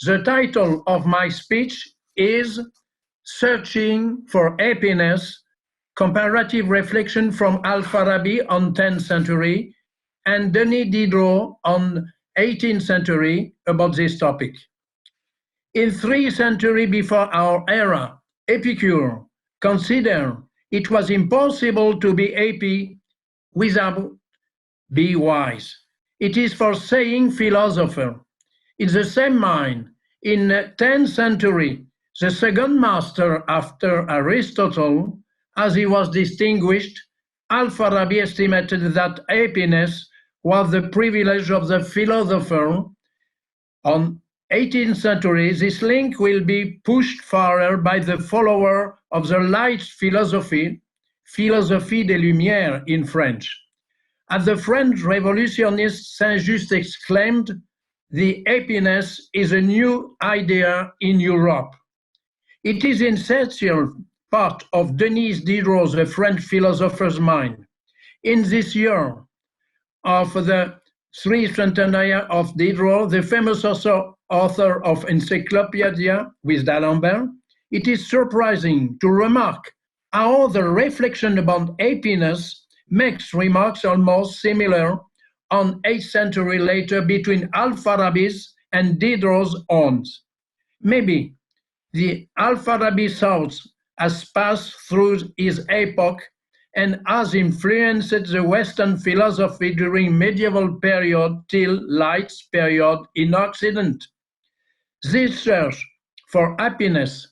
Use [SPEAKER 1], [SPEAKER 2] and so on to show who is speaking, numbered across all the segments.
[SPEAKER 1] The title of my speech is Searching for Happiness, Comparative Reflection from Al-Farabi on 10th century and Denis Diderot on 18th century about this topic. In 3 centuries before our era, Epicure considered it was impossible to be happy without be wise. It is for saying philosopher. In the same mind, in the 10th century, the second master after Aristotle, as he was distinguished, Al-Farabi estimated that happiness was the privilege of the philosopher. On 18th century, this link will be pushed farther by the follower of the light philosophy, Philosophie des Lumières in French. As the French revolutionist Saint-Just exclaimed, the happiness is a new idea in Europe. It is an essential part of Denis Diderot, the French philosopher's mind. In this year of the 3rd centenary of Diderot, the famous author of Encyclopedia with D'Alembert, it is surprising to remark how the reflection about happiness makes remarks almost similar on 8th century later between Al-Farabi's and Diderot's own. Maybe the Al-Farabi thought has passed through his epoch and has influenced the Western philosophy during medieval period till Light's period in Occident. This search for happiness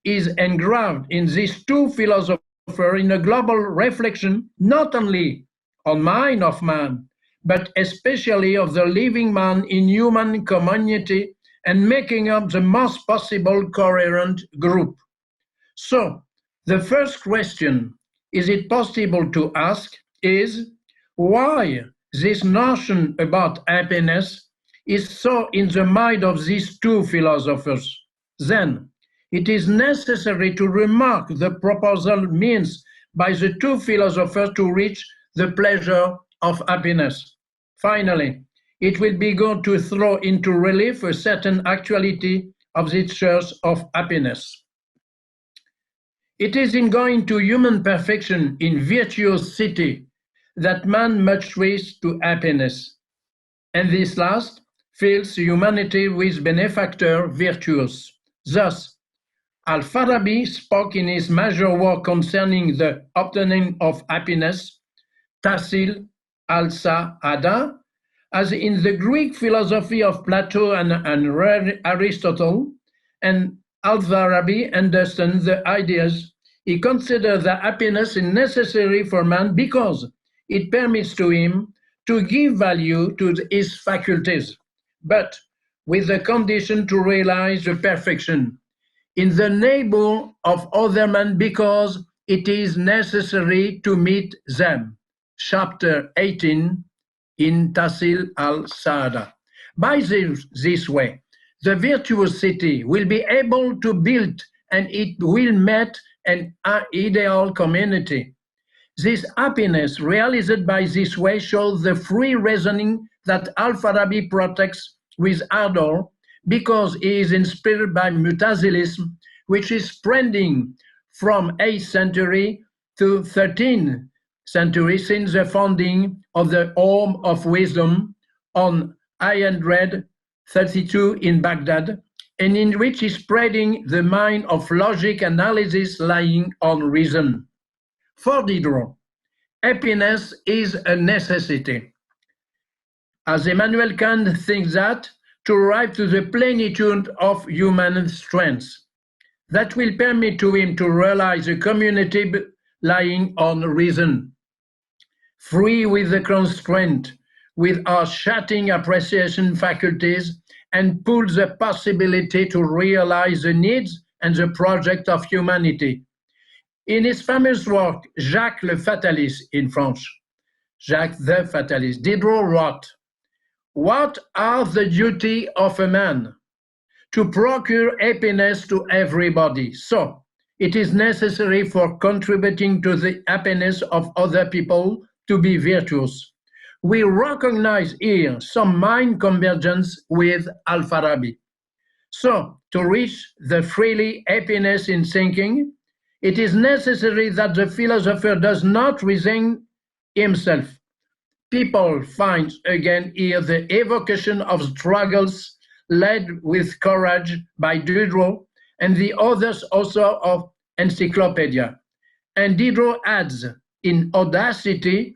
[SPEAKER 1] is engraved in these two philosophers in a global reflection not only on mind of man, but especially of the living man in human community and making up the most possible coherent group. So, the first question is it possible to ask is why this notion about happiness is so in the mind of these two philosophers. Then, it is necessary to remark the proposal means by the two philosophers to reach the pleasure of happiness. Finally, it will be good to throw into relief a certain actuality of this search of happiness. It is in going to human perfection in virtuosity that man must reach to happiness, and this last fills humanity with benefactor virtues. Thus, Al-Farabi spoke in his major work concerning the obtaining of happiness, Tasil al-Sa'ada, as in the Greek philosophy of Plato and Aristotle, and Al-Farabi understands the ideas. He considers that happiness is necessary for man because it permits to him to give value to his faculties, but with the condition to realize the perfection in the neighbor of other men because it is necessary to meet them. Chapter 18 in Tasil al-Saada. By this way, the virtuous city will be able to build and it will meet an ideal community. This happiness realized by this way shows the free reasoning that Al-Farabi protects with ardor because he is inspired by Mutazilism, which is spreading from 8th century to 13th century since the founding of the Home of Wisdom on 132 in Baghdad, and in which is spreading the mind of logic analysis lying on reason. For Diderot, happiness is a necessity. As Immanuel Kant thinks that, to arrive to the plenitude of human strengths, that will permit to him to realize a community lying on reason, free with the constraint, with our shatting appreciation faculties, and pulls the possibility to realize the needs and the project of humanity. In his famous work, Jacques le Fataliste in French, Jacques the Fatalist, Diderot wrote, "What are the duty of a man? To procure happiness to everybody. So, it is necessary for contributing to the happiness of other people to be virtuous." We recognize here some mind convergence with Al-Farabi. So, to reach the freely happiness in thinking, it is necessary that the philosopher does not resign himself. People find again here the evocation of struggles led with courage by Diderot and the authors also of Encyclopedia. And Diderot adds in audacity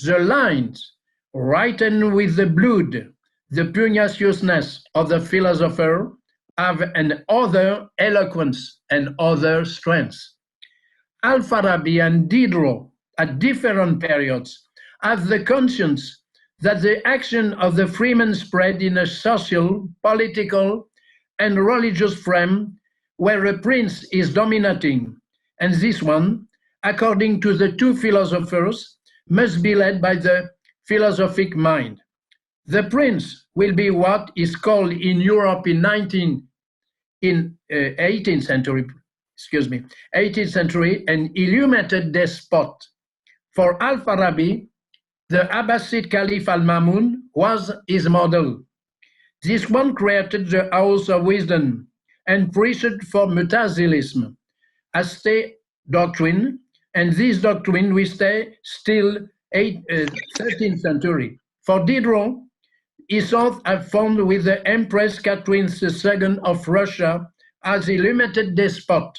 [SPEAKER 1] the lines written with the blood, the pugnaciousness of the philosopher have an other eloquence and other strengths. Al-Farabi and Diderot at different periods have the conscience that the action of the freeman spread in a social, political, and religious frame where a prince is dominating, and this one, according to the two philosophers, must be led by the philosophic mind. The prince will be what is called in Europe in 18th century, an illuminated despot. For Al-Farabi, the Abbasid Caliph Al-Mamun was his model. This one created the House of Wisdom and preached for Mutazilism, a state doctrine, and this doctrine will stay still 13th century. For Diderot, his thoughts are found with the Empress Catherine II of Russia as illuminated despot,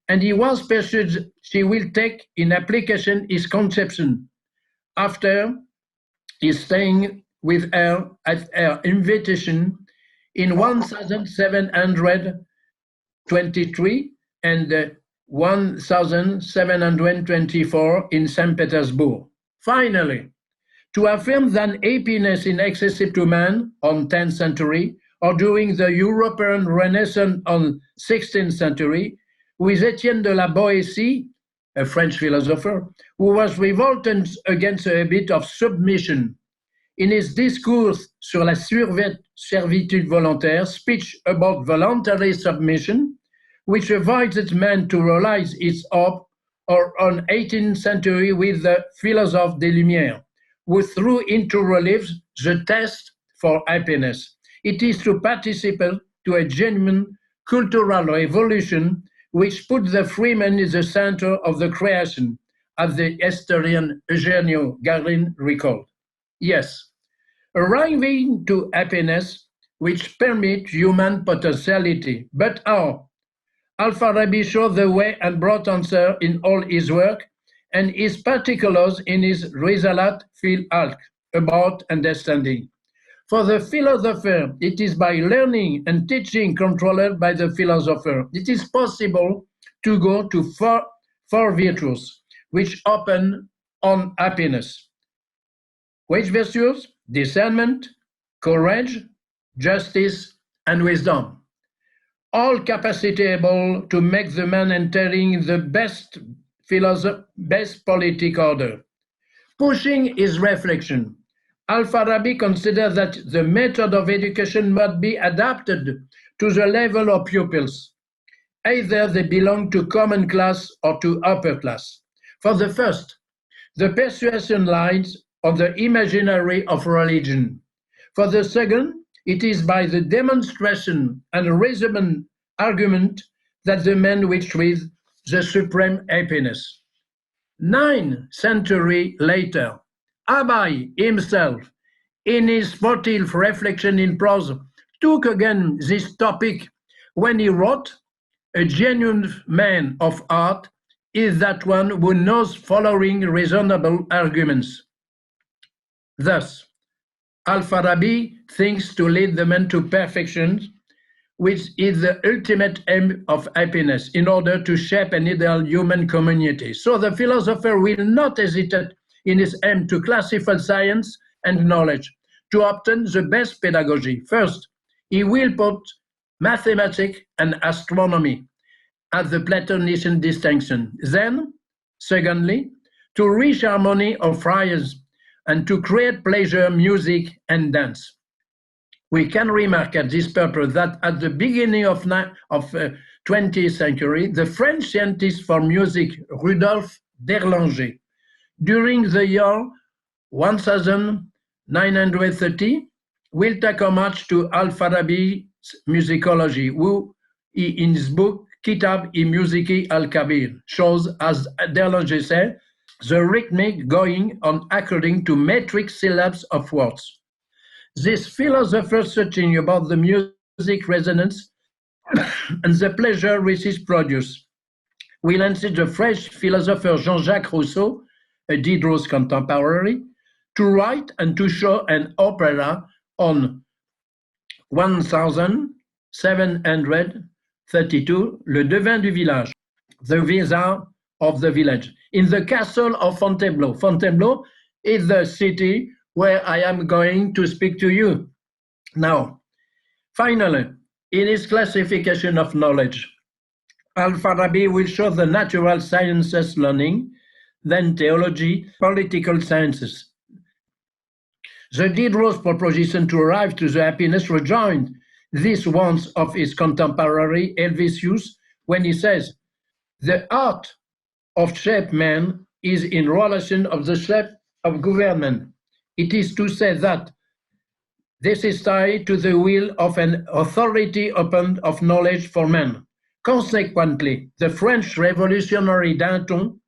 [SPEAKER 1] and he was persuaded she will take in application his conception after his staying with her at her invitation in 1723 and 1724 in St. Petersburg. Finally, to affirm that happiness is excessive to man on 10th century or during the European Renaissance on 16th century, with Etienne de la Boétie, a French philosopher, who was revolted against a habit of submission. In his discourse sur la servitude volontaire, speech about voluntary submission, which avoids man to realize its hope, or on 18th century with the philosophe des Lumières, who threw into relief the test for happiness. It is to participate to a genuine cultural revolution which put the freeman in the center of the creation, as the historian Eugenio Garin recalled. Yes, arriving to happiness which permits human potentiality, but how? Al-Farabi showed the way and brought answer in all his work, and his particulars in his Risalat fil Alq about understanding. For the philosopher, it is by learning and teaching controlled by the philosopher. It is possible to go to four virtues, which open on happiness. Which virtues? Discernment, courage, justice, and wisdom. All capacity able to make the man entering the best politic order. Pushing his reflection. Al-Farabi considered that the method of education must be adapted to the level of pupils. Either they belong to common class or to upper class. For the first, the persuasion lies on the imaginary of religion. For the second, it is by the demonstration and reasonable argument that the man will reach the supreme happiness. 9 centuries later, Abai himself, in his 40th reflection in prose, took again this topic when he wrote, "A genuine man of art is that one who knows following reasonable arguments." Thus, Al-Farabi thinks to lead the man to perfection, which is the ultimate aim of happiness, in order to shape an ideal human community. So the philosopher will not hesitate in his aim to classify science and knowledge, to obtain the best pedagogy. First, he will put mathematics and astronomy as the Platonician distinction. Then, secondly, to reach harmony of phrases and to create pleasure, music, and dance. We can remark at this purpose that at the beginning of 20th century, the French scientist for music, Rudolf d'Erlanger, during the year 1930, will take homage to Al-Farabi musicology, who in his book Kitab-i-Musiki al-Kabir shows, as Derlanger said, the rhythmic going on according to metric syllabs of words. This philosopher searching about the music resonance and the pleasure which is produced will answer the French philosopher Jean-Jacques Rousseau, a Diderot's contemporary, to write and to show an opera on 1732, Le Devin du Village, the Vizard of the Village, in the castle of Fontainebleau. Fontainebleau is the city where I am going to speak to you now. Finally, in his classification of knowledge, Al-Farabi will show the natural sciences learning, then theology, political sciences. The Diderot's proposition to arrive to the happiness rejoined these ones of his contemporary Helvetius when he says, the art of shape man is in relation of the shape of government. It is to say that this is tied to the will of an authority opened of knowledge for men. Consequently, the French revolutionary Danton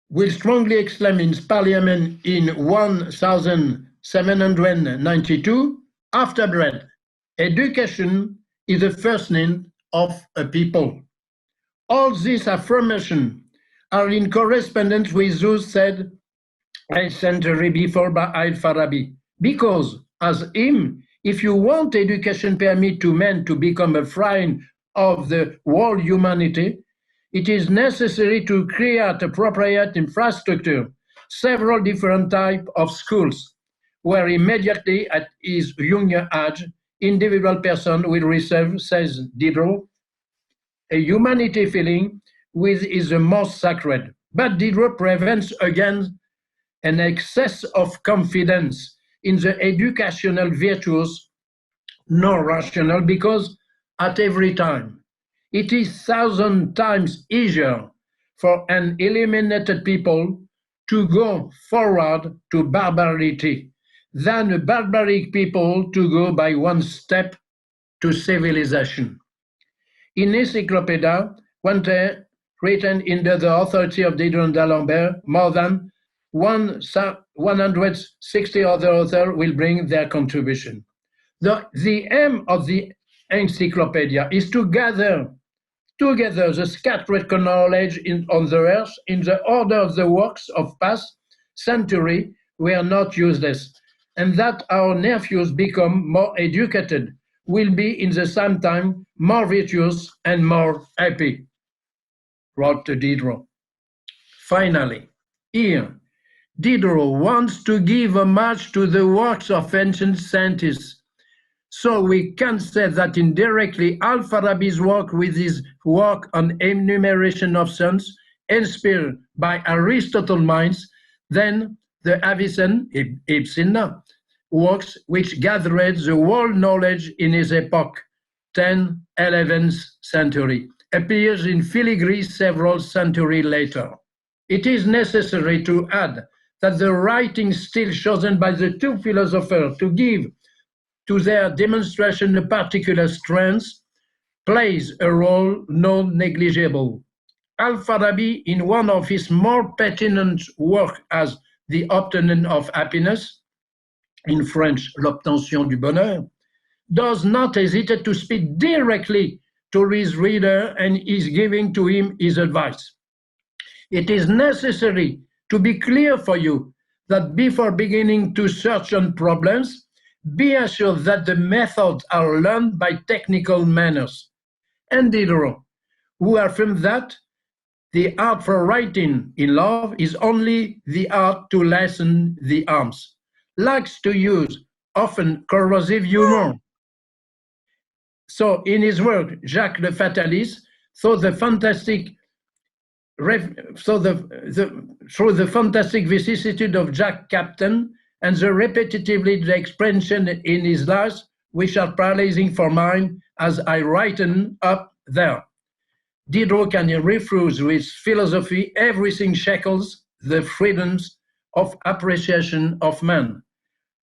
[SPEAKER 1] will strongly exclaim in his parliament in 1792, after bread, education is the first need of a people. All these affirmations are in correspondence with those said a century before by Al-Farabi, because, as him, if you want education permit to men to become a friend of the whole humanity, it is necessary to create appropriate infrastructure, several different types of schools, where immediately at his younger age, individual person will receive, says Diderot, a humanity feeling which is the most sacred. But Diderot prevents against an excess of confidence in the educational virtues, nor rational, because at every time it is 1,000 times easier for an eliminated people to go forward to barbarity than a barbaric people to go by one step to civilization. In Encyclopedia, written under the authority of Diderot and d'Alembert, more than 160 other authors will bring their contribution. The aim of the encyclopedia is to gather together the scattered knowledge on the earth in the order of the works of past century were not useless, and that our nephews become more educated will be in the same time more virtuous and more happy, wrote Diderot. Finally, here, Diderot wants to give homage to the works of ancient scientists. So we can say that indirectly Al-Farabi's work with his work on enumeration of suns, inspired by Aristotle's minds, then the Avicenna works which gathered the world knowledge in his epoch, 10th, 11th century, appears in filigree several centuries later. It is necessary to add that the writings still chosen by the two philosophers to give to their demonstration a particular strength plays a role non negligible. Al-Farabi, in one of his more pertinent works as The Obtention of Happiness, in French, L'Obtention du Bonheur, does not hesitate to speak directly to his reader and is giving to him his advice. It is necessary to be clear for you that before beginning to search on problems, be assured that the methods are learned by technical manners. And Diderot, who affirmed that the art for writing in love is only the art to lessen the arms, likes to use often corrosive humor. So in his work, Jacques le Fataliste, through the fantastic vicissitude of Jack Captain and the repetitively the expression in his lives, which are paralyzing for mine as I written up there. Diderot can refuse with philosophy everything shackles the freedoms of appreciation of man.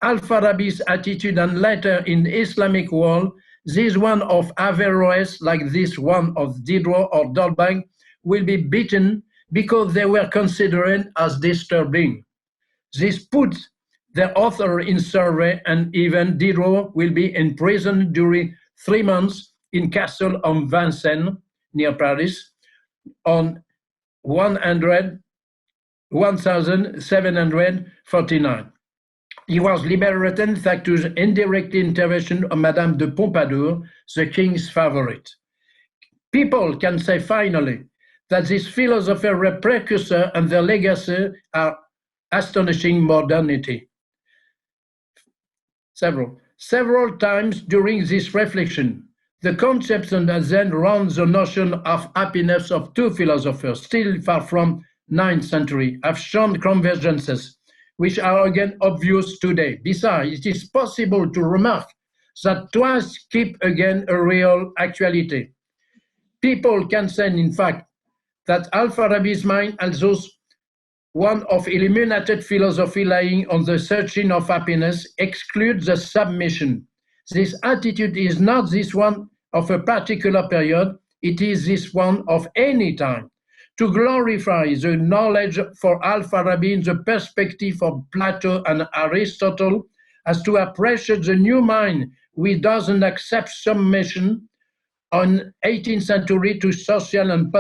[SPEAKER 1] Al-Farabi's attitude, and later in the Islamic world, this one of Averroes, like this one of Diderot or D'Holbach, will be beaten because they were considered as disturbing. This puts the author in survey, and even Diderot will be imprisoned during 3 months in Castle of Vincennes, near Paris, on 1749. He was liberated thanks to the indirect intervention of Madame de Pompadour, the king's favorite. People can say finally that this philosopher a precursor and their legacy are astonishing modernity. Several times during this reflection, the conception that then runs the notion of happiness of two philosophers, still far from 9th century, have shown convergences, which are again obvious today. Besides, it is possible to remark that twice keep again a real actuality. People can say, in fact, that Al-Farabi's mind has those one of illuminated philosophy lying on the searching of happiness excludes the submission. This attitude is not this one of a particular period, it is this one of any time. To glorify the knowledge for Al-Farabi in the perspective of Plato and Aristotle as to appreciate the new mind which doesn't accept submission on 18th century to social and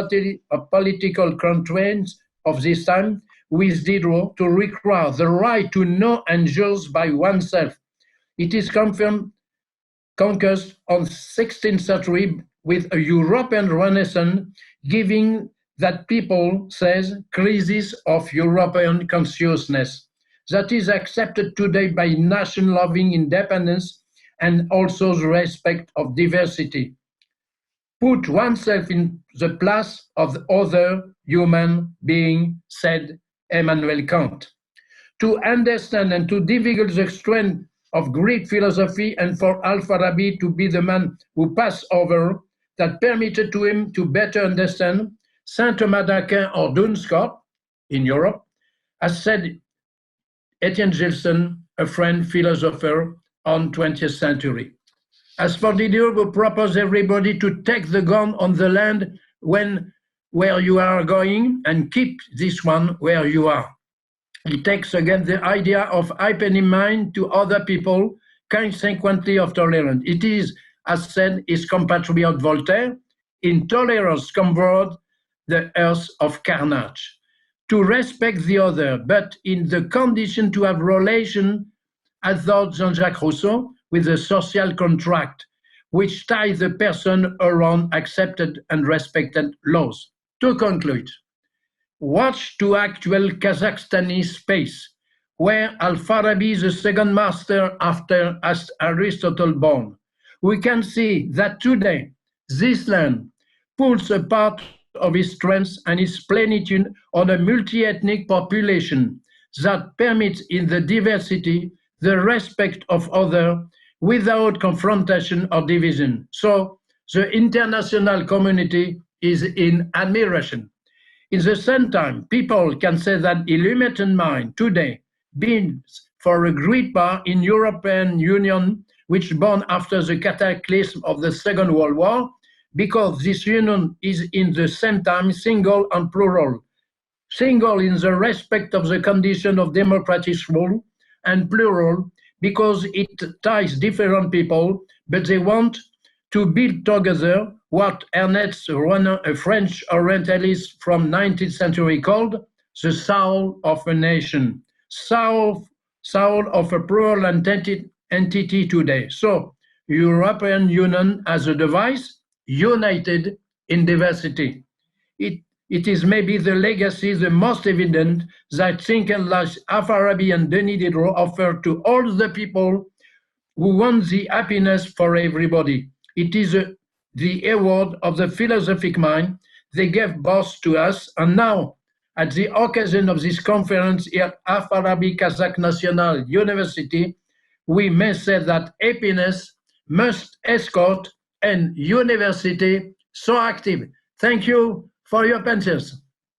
[SPEAKER 1] political constraints of this time, with Diderot to require the right to know and judge by oneself. It is conquered on 16th century with a European Renaissance, giving that people says crisis of European consciousness that is accepted today by nation-loving independence and also the respect of diversity. Put oneself in the place of the other human being, said Immanuel Kant. To understand and to divulge the strength of Greek philosophy and for Al-Farabi to be the man who passed over, that permitted to him to better understand Saint Thomas d'Aquin or Duns Scotus in Europe, as said Etienne Gilson, a French philosopher on 20th century. As for Diderot, who proposed everybody to take the gun on the land where you are going and keep this one where you are. He takes again the idea of opening mind to other people, consequently of tolerance. It is, as said his compatriot Voltaire, intolerance converted the earth of carnage. To respect the other, but in the condition to have relation, as thought Jean-Jacques Rousseau, with the social contract, which ties the person around accepted and respected laws. To conclude, watch to actual Kazakhstani space, where Al-Farabi is the second master after Aristotle born. We can see that today, this land pulls a part of its strength and its plenitude on a multi-ethnic population that permits in the diversity the respect of others without confrontation or division. So the international community is in admiration. In the same time, people can say that illuminated mind today beings for a great part in European Union, which born after the cataclysm of the Second World War, because this union is in the same time single and plural. Single in the respect of the condition of democratic rule, and plural because it ties different people, but they want to build together what Ernest Renan, a French Orientalist from 19th century, called the soul of a nation, soul of a plural entity today. So, European Union as a device, united in diversity. It is maybe the legacy the most evident that thinkers like Al-Farabi and Denis Diderot offer to all the people who want the happiness for everybody. It is the award of the philosophic mind they gave both to us, and now, at the occasion of this conference here at Al-Farabi Kazakh National University, we may say that happiness must escort an university so active. Thank you for your patience.